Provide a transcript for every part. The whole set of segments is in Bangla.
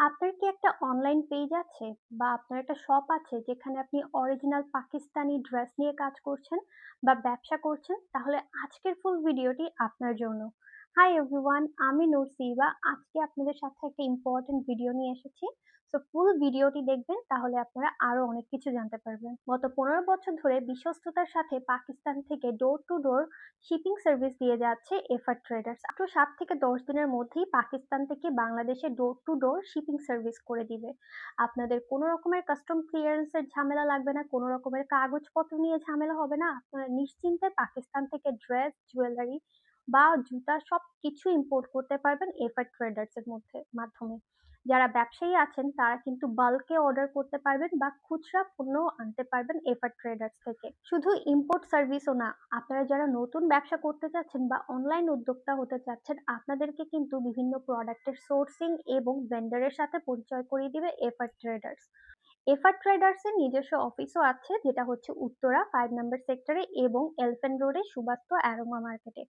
আপনার কি একটা অনলাইন পেজ আছে বা আপনার একটা শপ আছে যেখানে আপনি অরিজিনাল পাকিস্তানি ড্রেস নিয়ে কাজ করছেন বা ব্যবসা করছেন? তাহলে আজকের ফুল ভিডিওটি আপনার জন্য। হাই এভরিওয়ান, আমি নুরসিবা। আজকে আপনাদের সাথে একটা ইম্পর্টেন্ট ভিডিও নিয়ে এসেছি। সো ফুল ভিডিওটি দেখবেন, তাহলে আপনারা আরো অনেক কিছু জানতে পারবেন। গত 15 বছর ধরে বিশ্বস্ততার সাথে পাকিস্তান থেকে door to door shipping service দিয়ে যাচ্ছে এফআর ট্রেডার্স। মাত্র 7 থেকে 10 দিনের মধ্যেই পাকিস্তান থেকে বাংলাদেশে door to door shipping service করে দিবে। আপনাদের কোনো রকমের কাস্টম ক্লিয়ারেন্সের ঝামেলা লাগবে না, কোনো রকমের কাগজপত্র নিয়ে ঝামেলা হবে না। আপনারা নিশ্চিন্তে পাকিস্তান থেকে ড্রেস, জুয়েলারি বা জুতা সবকিছু ইম্পোর্ট করতে পারবেন এফআর ট্রেডার্স এর মাধ্যমে। যারা ব্যবসায়ী আছেন তারা কিন্তু বাল্কে অর্ডার করতে পারবেন বা খুচরা পণ্য আনতে পারবেন এফআর ট্রেডার্স থেকে। শুধু ইম্পোর্ট সার্ভিসও না, আপনারা যারা নতুন ব্যবসা করতে চাচ্ছেন বা অনলাইন উদ্যোক্তা হতে চাচ্ছেন, আপনাদেরকে কিন্তু বিভিন্ন প্রোডাক্টের সোর্সিং এবং ভেন্ডারের সাথে পরিচয় করিয়ে দিবে এফআর ট্রেডার্স। এফআর ট্রেডার্স এর নিজস্ব অফিসও আছে, যেটা হচ্ছে উত্তরা 5 নম্বর সেক্টরে এবং এলিফ্যান্ট রোডে সুবাস্ত অ্যারোমা মার্কেটে।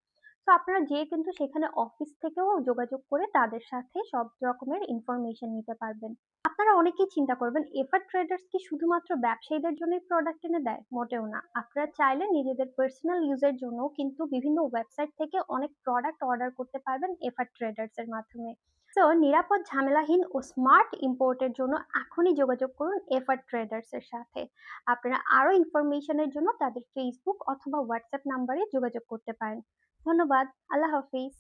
তো আপনারা যেয়ে কিন্তু সেখানে অফিস থেকেও যোগাযোগ করে তাদের সাথে সব রকমের ইনফরমেশন নিতে পারবেন। আপনারা অনেকেই চিন্তা করবেন, এফআর ট্রেডার্স কি শুধুমাত্র ব্যবসায়ীদের জন্যই প্রোডাক্ট এনে দেয়? মোটেও না। আপনারা চাইলে নিজেদের পার্সোনাল ইউজের জন্য কিন্তু বিভিন্ন ওয়েবসাইট থেকে অনেক প্রোডাক্ট অর্ডার করতে পারবেন এফআর ট্রেডার্স এর মাধ্যমে। তো নিরাপদ, ঝামেলাহীন ও স্মার্ট ইম্পোর্টের জন্য এখনই যোগাযোগ করুন এফআর ট্রেডার্স এর সাথে। আপনারা আরো ইনফরমেশনের জন্য তাদের ফেসবুক অথবা হোয়াটসঅ্যাপ নাম্বারে যোগাযোগ করতে পারেন। ধন্যবাদ। আল্লাহ হাফিজ।